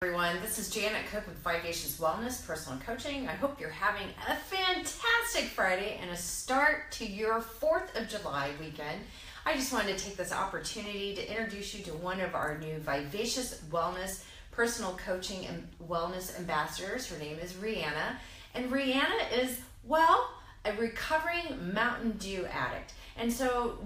Everyone, this is Janet Cook with Vivacious Wellness Personal Coaching. I hope you're having a fantastic Friday and a start to your 4th of July weekend. I just wanted to take this opportunity to introduce you to one of our new Vivacious Wellness Personal Coaching and Wellness Ambassadors. Her name is Rihanna, and Rihanna is, well, a recovering Mountain Dew addict. And so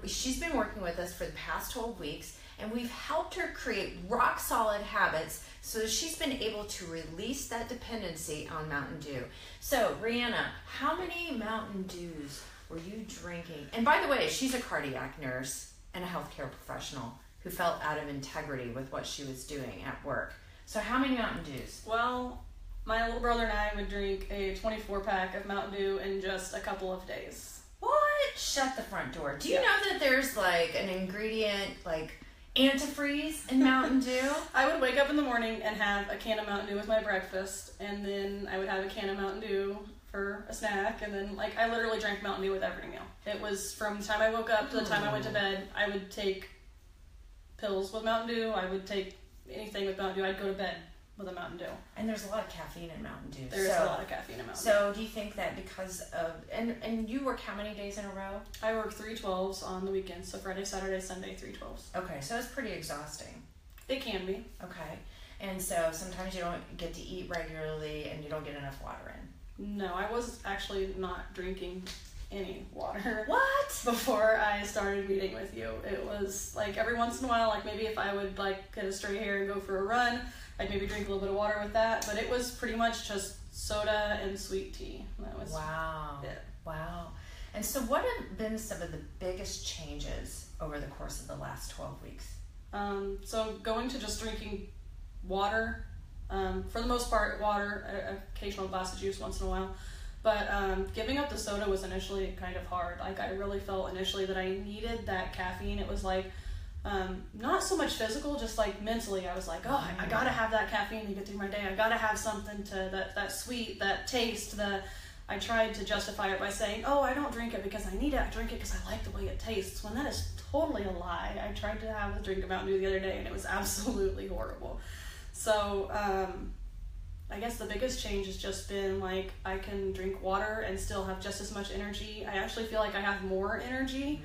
she's been working with us for the past 12 weeks, and we've helped her create rock solid habits so that she's been able to release that dependency on Mountain Dew. So Rihanna, how many Mountain Dews were you drinking? And by the way, she's a cardiac nurse and a healthcare professional who felt out of integrity with what she was doing at work. So how many Mountain Dews? Well, my little brother and I would drink a 24-pack of Mountain Dew in just a couple of days. What? Shut the front door. Do you know that there's like an ingredient like antifreeze in Mountain Dew? I would wake up in the morning and have a can of Mountain Dew with my breakfast, and then I would have a can of Mountain Dew for a snack, and then I literally drank Mountain Dew with every meal. It was from the time I woke up to the time I went to bed. I would take pills with Mountain Dew. I would take anything with Mountain Dew. I'd go to bed with a Mountain Dew. And there's a lot of caffeine in Mountain Dew. There's a lot of caffeine in Mountain Dew. So do you think that because of, and you work how many days in a row? I work 3/12s on the weekends, so Friday, Saturday, Sunday, 3/12s. Okay, so it's pretty exhausting. It can be. Okay, and so sometimes you don't get to eat regularly and you don't get enough water in. No, I was actually not drinking any water. What? Before I started meeting with you. It was like every once in a while, like maybe if I would like get a straight hair and go for a run, I'd maybe drink a little bit of water with that, but it was pretty much just soda and sweet tea. That was it. Wow. And so what have been some of the biggest changes over the course of the last 12 weeks? So going to just drinking water, for the most part water, occasional glass of juice once in a while, but giving up the soda was initially kind of hard. Like I really felt initially that I needed that caffeine. It was like, not so much physical, just like mentally. I was like, oh, I gotta have that caffeine to get through my day. I gotta have something to that sweet, that taste. I tried to justify it by saying, oh, I don't drink it because I need it. I drink it because I like the way it tastes. When that is totally a lie. I tried to have a drink of Mountain Dew the other day, and it was absolutely horrible. So I guess the biggest change has just been like I can drink water and still have just as much energy. I actually feel like I have more energy.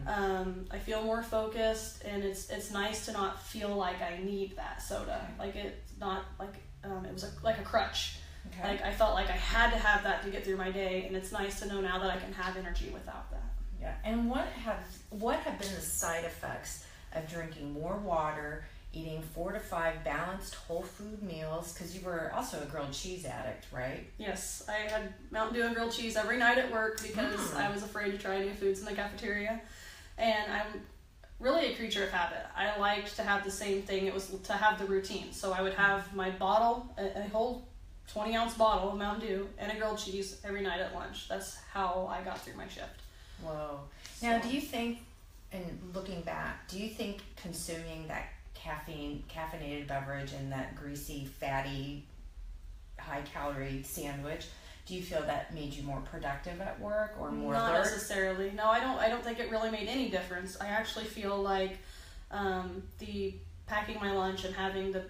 I feel more focused, and it's nice to not feel like I need that soda. Like it's not like it was like a crutch. Okay. Like I felt like I had to have that to get through my day, and it's nice to know now that I can have energy without that. Yeah. And what have been the side effects of drinking more water, eating 4 to 5 balanced whole food meals? Because you were also a grilled cheese addict, right? Yes, I had Mountain Dew and grilled cheese every night at work because I was afraid to try new foods in the cafeteria. And I'm really a creature of habit. I liked to have the same thing. It was to have the routine. So I would have my bottle, a whole 20-ounce bottle of Mountain Dew and a grilled cheese every night at lunch. That's how I got through my shift. Whoa. Now, do you think, and looking back, do you think consuming that caffeinated beverage and that greasy, fatty, high-calorie sandwich, do you feel that made you more productive at work or more alert? Not necessarily. No, I don't think it really made any difference. I actually feel like the packing my lunch and having the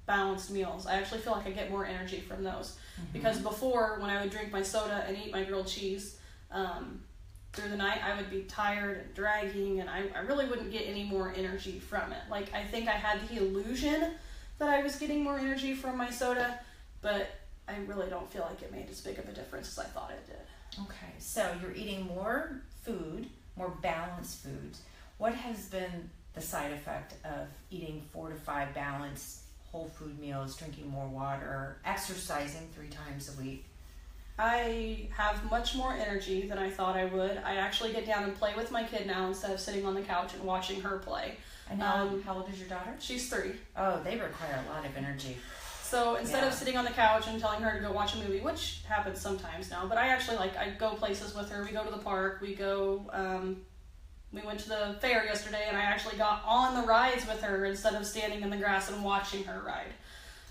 balanced meals, I actually feel like I get more energy from those. Because before, when I would drink my soda and eat my grilled cheese, through the night I would be tired and dragging, and I really wouldn't get any more energy from it. Like I think I had the illusion that I was getting more energy from my soda, but I really don't feel like it made as big of a difference as I thought it did. Okay, so you're eating more food, more balanced foods. What has been the side effect of eating 4 to 5 balanced whole food meals, drinking more water, exercising 3 times a week? I have much more energy than I thought I would. I actually get down and play with my kid now instead of sitting on the couch and watching her play. And how old is your daughter? She's 3. Oh, they require a lot of energy. So instead of sitting on the couch and telling her to go watch a movie, which happens sometimes now, but I actually I go places with her. We go to the park. We went to the fair yesterday, and I actually got on the rides with her instead of standing in the grass and watching her ride.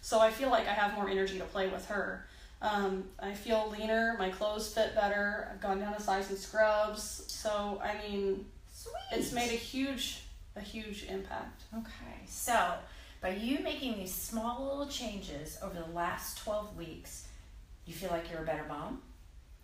So I feel like I have more energy to play with her. I feel leaner. My clothes fit better. I've gone down a size in scrubs. So I mean, it's made a huge impact. Okay, so by you making these small little changes over the last 12 weeks, you feel like you're a better mom?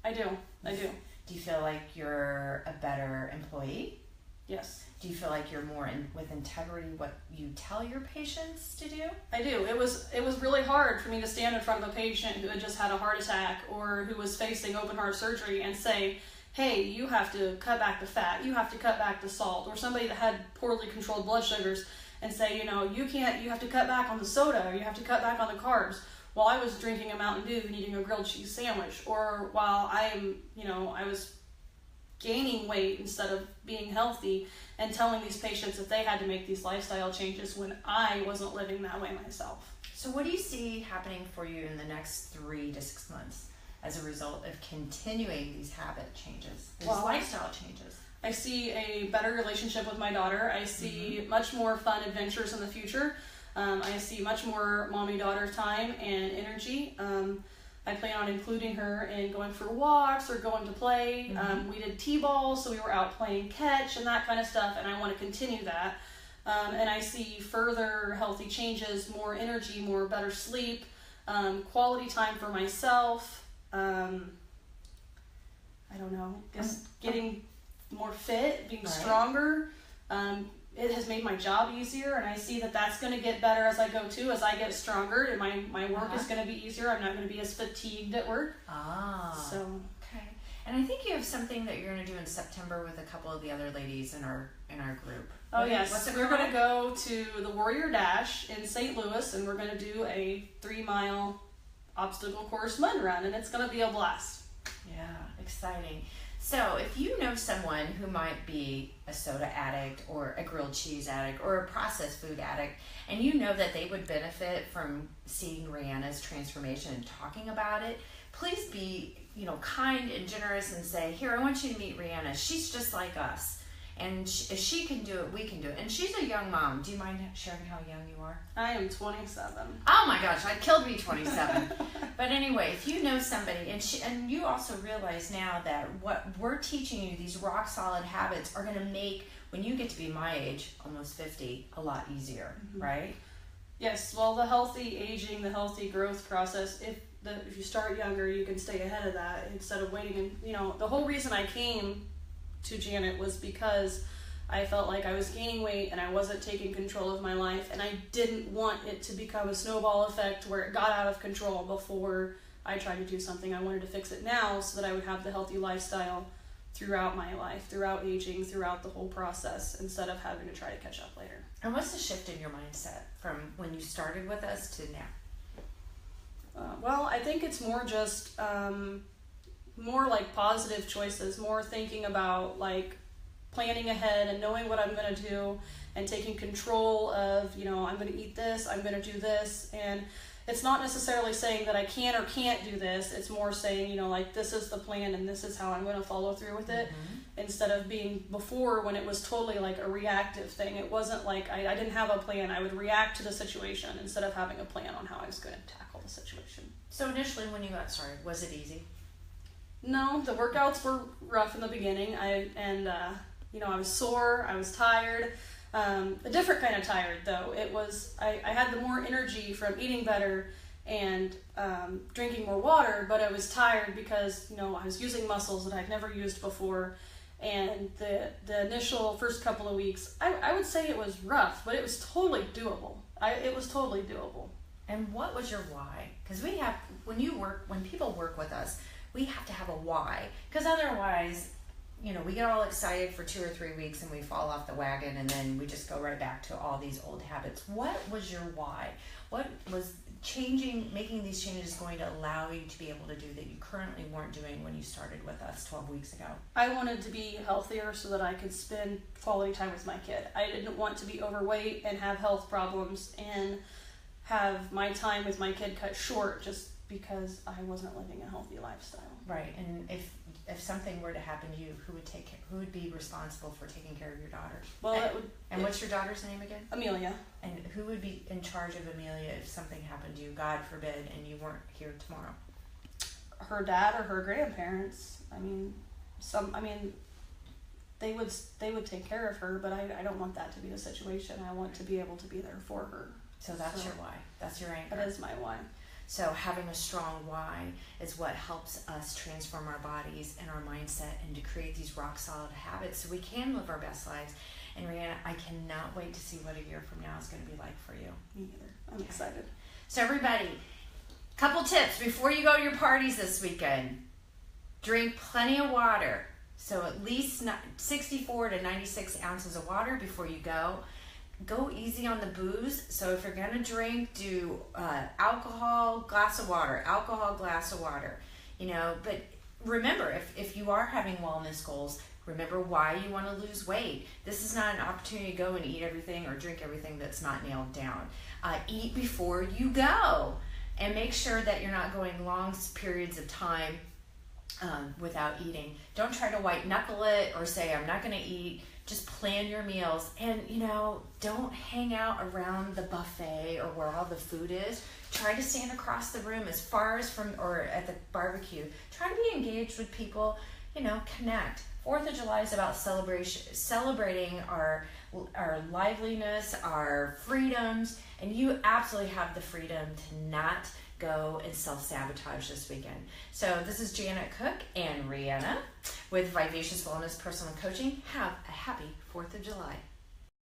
I do. Do you feel like you're a better employee? Yes. Do you feel like you're more with integrity what you tell your patients to do? I do. It was really hard for me to stand in front of a patient who had just had a heart attack or who was facing open heart surgery and say, hey, you have to cut back the fat, you have to cut back the salt, or somebody that had poorly controlled blood sugars and say, you have to cut back on the soda, or you have to cut back on the carbs, while I was drinking a Mountain Dew and eating a grilled cheese sandwich, or while I was gaining weight instead of being healthy, and telling these patients that they had to make these lifestyle changes when I wasn't living that way myself. So what do you see happening for you in the next 3 to 6 months as a result of continuing these habit changes, these lifestyle changes? I see a better relationship with my daughter. I see much more fun adventures in the future. I see much more mommy-daughter time and energy. I plan on including her in going for walks or going to play. We did t-ball, so we were out playing catch and that kind of stuff, and I want to continue that. And I see further healthy changes, more energy, more better sleep, quality time for myself. I don't know, just getting more fit, being stronger. It has made my job easier, and I see that that's going to get better as I go too. As I get stronger, and my work is going to be easier. I'm not going to be as fatigued at work. So okay. And I think you have something that you're going to do in September with a couple of the other ladies in our group. Yes, we're going to go to the Warrior Dash in St. Louis, and we're going to do a 3-mile obstacle course mud run, and it's going to be a blast. Yeah, exciting. So if you know someone who might be a soda addict or a grilled cheese addict or a processed food addict, and you know that they would benefit from seeing Rihanna's transformation and talking about it, please be, kind and generous and say, here, I want you to meet Rihanna. She's just like us. And if she can do it, we can do it. And she's a young mom. Do you mind sharing how young you are? I am 27. Oh my gosh, I'd kill to be 27. But anyway, if you know somebody, and you also realize now that what we're teaching you, these rock solid habits, are going to make, when you get to be my age, almost 50, a lot easier, right? Yes, well, the healthy aging, the healthy growth process, if you start younger, you can stay ahead of that instead of waiting. And, the whole reason I came to Janet was because I felt like I was gaining weight and I wasn't taking control of my life, and I didn't want it to become a snowball effect where it got out of control before I tried to do something. I wanted to fix it now so that I would have the healthy lifestyle throughout my life, throughout aging, throughout the whole process, instead of having to try to catch up later. And what's the shift in your mindset from when you started with us to now? Well, I think it's more just more like positive choices, more thinking about like planning ahead and knowing what I'm going to do and taking control of, I'm going to eat this, I'm going to do this. And it's not necessarily saying that I can or can't do this. It's more saying, like, this is the plan and this is how I'm going to follow through with it. Instead of being before, when it was totally like a reactive thing. It wasn't like I didn't have a plan. I would react to the situation instead of having a plan on how I was going to tackle the situation. So initially when you got started, was it easy? No, the workouts were rough in the beginning. I was sore, I was tired. A different kind of tired though. It was, I had the more energy from eating better and drinking more water, but I was tired because, I was using muscles that I'd never used before. And the initial first couple of weeks, I would say it was rough, but it was totally doable. It was totally doable. And what was your why? Because when people work with us, we have to have a why, because otherwise, we get all excited for 2 or 3 weeks and we fall off the wagon and then we just go right back to all these old habits. What was your why? What was making these changes going to allow you to be able to do that you currently weren't doing when you started with us 12 weeks ago? I wanted to be healthier so that I could spend quality time with my kid. I didn't want to be overweight and have health problems and have my time with my kid cut short just because I wasn't living a healthy lifestyle. Right, and if something were to happen to you, who would be responsible for taking care of your daughter? Well, what's your daughter's name again? Amelia. And who would be in charge of Amelia if something happened to you, God forbid, and you weren't here tomorrow? Her dad or her grandparents. They would take care of her, but I don't want that to be the situation. I want to be able to be there for her. So that's your why. That's your anchor. That is my why. So having a strong why is what helps us transform our bodies and our mindset and to create these rock solid habits so we can live our best lives. And Rihanna, I cannot wait to see what a year from now is going to be like for you. Me either. I'm excited. So everybody, couple tips before you go to your parties this weekend. Drink plenty of water. So at least 64 to 96 ounces of water before you go. Go easy on the booze. So if you're going to drink, do alcohol, glass of water, alcohol, glass of water. You know, but remember, if you are having wellness goals, remember why you want to lose weight. This is not an opportunity to go and eat everything or drink everything that's not nailed down. Eat before you go. And make sure that you're not going long periods of time without eating. Don't try to white knuckle it or say, I'm not going to eat. Just plan your meals. And, you know, don't hang out around the buffet or where all the food is. Try to stand across the room as far as from, or at the barbecue. Try to be engaged with people, you know, connect. 4th of July is about celebrating our liveliness, our freedoms, and you absolutely have the freedom to not go and self-sabotage this weekend. So this is Janet Cook and Rihanna with Vivacious Wellness Personal Coaching. Have a happy 4th of July.